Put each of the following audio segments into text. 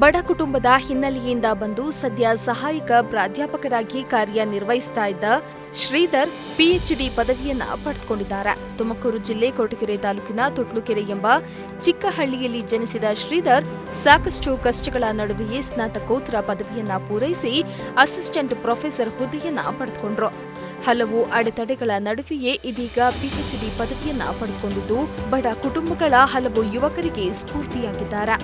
ಬಡ ಕುಟುಂಬದ ಹಿನ್ನೆಲೆಯಿಂದ ಬಂದು ಸದ್ಯ ಸಹಾಯಕ ಪ್ರಾಧ್ಯಾಪಕರಾಗಿ ಕಾರ್ಯನಿರ್ವಹಿಸ್ತಾ ಇದ್ದ ಶ್ರೀಧರ್ ಪಿಎಚ್ಡಿ ಪದವಿಯನ್ನ ಪಡೆದುಕೊಂಡಿದ್ದಾರೆ. ತುಮಕೂರು ಜಿಲ್ಲೆ ಕೊರಟಗೆರೆ ತಾಲೂಕಿನ ತೊಟ್ಲುಕೆರೆ ಎಂಬ ಚಿಕ್ಕ ಹಳ್ಳಿಯಲ್ಲಿ ಜನಿಸಿದ ಶ್ರೀಧರ್ ಸಾಕಷ್ಟು ಕಷ್ಟಗಳ ನಡುವೆಯೇ ಸ್ನಾತಕೋತ್ತರ ಪದವಿಯನ್ನ ಪೂರೈಸಿ ಅಸಿಸ್ಟೆಂಟ್ ಪ್ರೊಫೆಸರ್ ಹುದ್ದೆಯನ್ನ ಪಡೆದುಕೊಂಡ್ರು. ಹಲವು ಅಡೆತಡೆಗಳ ನಡುವೆಯೇ ಇದೀಗ ಪಿಎಚ್ಡಿ ಪದವಿಯನ್ನ ಪಡೆದುಕೊಂಡಿದ್ದು ಬಡ ಕುಟುಂಬಗಳ ಹಲವು ಯುವಕರಿಗೆ ಸ್ಫೂರ್ತಿಯಾಗಿದ್ದಾರೆ.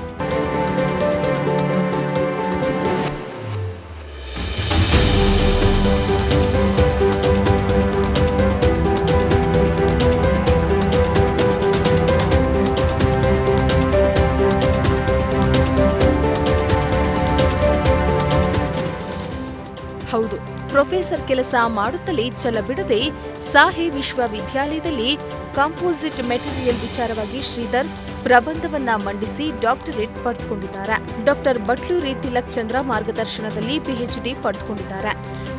ಹೌದು, ಪ್ರೊಫೆಸರ್ ಕೆಲಸ ಮಾಡುತ್ತಲೇ ಛಲ ಬಿಡದೆ ಸಾಹೆ ವಿಶ್ವವಿದ್ಯಾಲಯದಲ್ಲಿ ಕಾಂಪೋಸಿಟ್ ಮೆಟೀರಿಯಲ್ ವಿಚಾರವಾಗಿ ಶ್ರೀಧರ್ ಪ್ರಬಂಧವನ್ನ ಮಂಡಿಸಿ ಡಾಕ್ಟರೇಟ್ ಪಡೆದುಕೊಂಡಿದ್ದಾರೆ. ಡಾಕ್ಟರ್ ಬಟ್ಲೂರಿ ತಿಲಕ್ ಚಂದ್ರ ಮಾರ್ಗದರ್ಶನದಲ್ಲಿ ಪಿಎಚ್ಡಿ ಪಡೆದುಕೊಂಡಿದ್ದಾರೆ.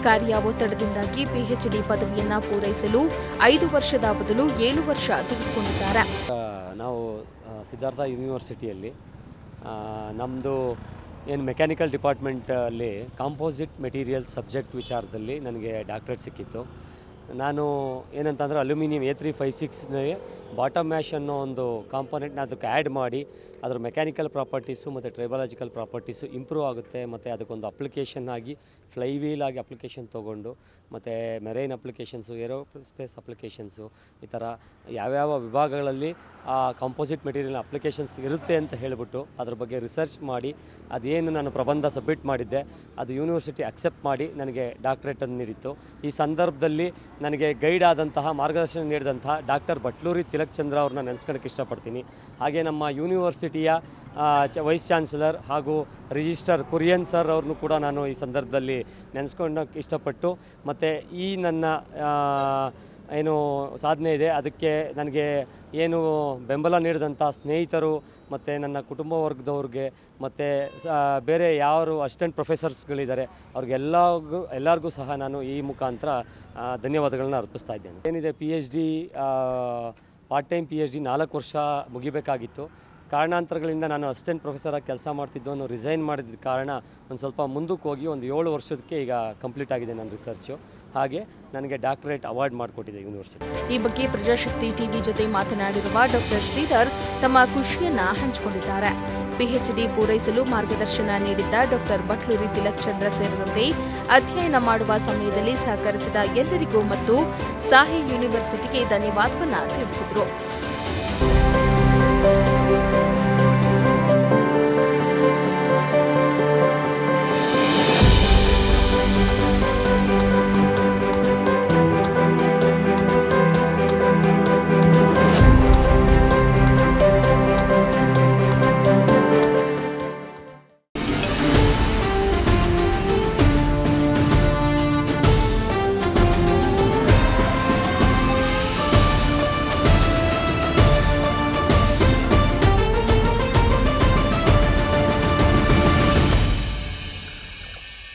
ಕಾರ್ಯ ಒತ್ತಡದಿಂದಾಗಿ ಪಿಎಚ್ಡಿ ಪದವಿಯನ್ನ ಪೂರೈಸಲು 5 ವರ್ಷದ ಬದಲು 7 ವರ್ಷ ತೆಗೆದುಕೊಂಡಿದ್ದಾರೆ. ನಾವು ಸಿದ್ಧಾರ್ಥ ಯೂನಿವರ್ಸಿಟಿಯಲ್ಲಿ ನಮ್ಮದು ಏನು ಮೆಕ್ಯಾನಿಕಲ್ ಡಿಪಾರ್ಟ್ಮೆಂಟಲ್ಲಿ ಕಾಂಪೋಸಿಟ್ ಮೆಟೀರಿಯಲ್ಸ್ ಸಬ್ಜೆಕ್ಟ್ ವಿಚಾರದಲ್ಲಿ ನನಗೆ ಡಾಕ್ಟ್ರೇಟ್ ಸಿಕ್ಕಿತ್ತು. ನಾನು ಏನಂತಂದರೆ ಅಲ್ಯೂಮಿನಿಯಂ A356ನೇ ಬಾಟಮ್ ಮ್ಯಾಶ್ ಅನ್ನೋ ಒಂದು ಕಾಂಪೋನೆಂಟ್ನ ಅದಕ್ಕೆ ಆ್ಯಡ್ ಮಾಡಿ ಅದರ ಮೆಕ್ಯಾನಿಕಲ್ ಪ್ರಾಪರ್ಟೀಸು ಮತ್ತು ಟ್ರೈಬಾಲಜಿಕಲ್ ಪ್ರಾಪರ್ಟೀಸು ಇಂಪ್ರೂವ್ ಆಗುತ್ತೆ. ಮತ್ತು ಅದಕ್ಕೊಂದು ಅಪ್ಲಿಕೇಶನ್ ಆಗಿ ಫ್ಲೈವೀಲ್ ಆಗಿ ಅಪ್ಲಿಕೇಶನ್ ತೊಗೊಂಡು ಮತ್ತು ಮೆರೈನ್ ಅಪ್ಲಿಕೇಶನ್ಸು ಏರೋಸ್ಪೇಸ್ ಅಪ್ಲಿಕೇಶನ್ಸು ಈ ಥರ ಯಾವ್ಯಾವ ವಿಭಾಗಗಳಲ್ಲಿ ಆ ಕಾಂಪೋಸಿಟ್ ಮೆಟೀರಿಯಲ್ ಅಪ್ಲಿಕೇಶನ್ಸ್ ಇರುತ್ತೆ ಅಂತ ಹೇಳಿಬಿಟ್ಟು ಅದ್ರ ಬಗ್ಗೆ ರಿಸರ್ಚ್ ಮಾಡಿ ಅದೇನು ನಾನು ಪ್ರಬಂಧ ಸಬ್ಮಿಟ್ ಮಾಡಿದ್ದೆ ಅದು ಯೂನಿವರ್ಸಿಟಿ ಅಕ್ಸೆಪ್ಟ್ ಮಾಡಿ ನನಗೆ ಡಾಕ್ಟ್ರೇಟನ್ನು ನೀಡಿತ್ತು. ಈ ಸಂದರ್ಭದಲ್ಲಿ ನನಗೆ ಗೈಡ್ ಆದಂತಹ ಮಾರ್ಗದರ್ಶನ ನೀಡಿದಂತಹ ಡಾಕ್ಟರ್ ಬಟ್ಲೂರಿ ತಿಲಕ್ ಚಂದ್ರ ಅವ್ರನ್ನ ನೆನೆಸ್ಕೊಳ್ಳೋಕ್ಕೆ ಇಷ್ಟಪಡ್ತೀನಿ. ಹಾಗೆ ನಮ್ಮ ಯೂನಿವರ್ಸಿಟಿಯ ವೈಸ್ ಚಾನ್ಸಲರ್ ಹಾಗೂ ರಿಜಿಸ್ಟರ್ ಕುರಿಯನ್ ಸರ್ ಅವ್ರನ್ನೂ ಕೂಡ ನಾನು ಈ ಸಂದರ್ಭದಲ್ಲಿ ನೆನೆಸ್ಕೊಳ್ಳೋಕ್ಕೆ ಇಷ್ಟಪಟ್ಟು ಮತ್ತು ಈ ನನ್ನ ಏನು ಸಾಧನೆ ಇದೆ ಅದಕ್ಕೆ ನನಗೆ ಏನು ಬೆಂಬಲ ನೀಡಿದಂಥ ಸ್ನೇಹಿತರು ಮತ್ತು ನನ್ನ ಕುಟುಂಬ ವರ್ಗದವ್ರಿಗೆ ಮತ್ತು ಬೇರೆ ಯಾರು ಅಸಿಸ್ಟೆಂಟ್ ಪ್ರೊಫೆಸರ್ಸ್ಗಳಿದ್ದಾರೆ ಎಲ್ಲರಿಗೂ ಸಹ ನಾನು ಈ ಮುಖಾಂತರ ಧನ್ಯವಾದಗಳನ್ನ ಅರ್ಪಿಸ್ತಾ ಇದ್ದೇನೆ. ಏನಿದೆ PhD ಪಾರ್ಟ್ ಟೈಮ್ PhD 4 ವರ್ಷ ಮುಗಿಬೇಕಾಗಿತ್ತು. ಕಾರಣಾಂತರಗಳಿಂದ ನಾನು ಅಸಿಸ್ಟೆಂಟ್ ಪ್ರೊಫೆಸರಾಗಿ ಕೆಲಸ ಮಾಡ್ತಿದ್ದು ನಾನು ರಿಸೈನ್ ಮಾಡಿದ ಕಾರಣ ಒಂದು ಸ್ವಲ್ಪ ಮುಂದಕ್ಕೆ ಹೋಗಿ ಒಂದು 7 ವರ್ಷಕ್ಕೆ ಈಗ ಕಂಪ್ಲೀಟ್ ಆಗಿದೆ ನನ್ನ ರಿಸರ್ಚು. ಹಾಗೆ ನನಗೆ ಡಾಕ್ಟರೇಟ್ ಅವಾರ್ಡ್ ಮಾಡಿಕೊಟ್ಟಿದೆ ಯೂನಿವರ್ಸಿಟಿ. ಈ ಬಗ್ಗೆ ಪ್ರಜಾಶಕ್ತಿ ಟಿವಿ ಜೊತೆ ಮಾತನಾಡಿರುವ ಡಾಕ್ಟರ್ ಶ್ರೀಧರ್ ತಮ್ಮ ಖುಷಿಯನ್ನ ಹಂಚಿಕೊಂಡಿದ್ದಾರೆ. PhD ಪೂರೈಸಲು ಮಾರ್ಗದರ್ಶನ ನೀಡಿದ್ದ ಡಾಕ್ಟರ್ ಬಟ್ಲೂರಿ ತಿಲಕ್ ಚಂದ್ರ ಸೇರಿದಂತೆ ಅಧ್ಯಯನ ಮಾಡುವ ಸಮಯದಲ್ಲಿ ಸಹಕರಿಸಿದ ಎಲ್ಲರಿಗೂ ಮತ್ತು ಸಾಹೆ ಯೂನಿವರ್ಸಿಟಿಗೆ ಧನ್ಯವಾದವನ್ನ ತಿಳಿಸಿದರು.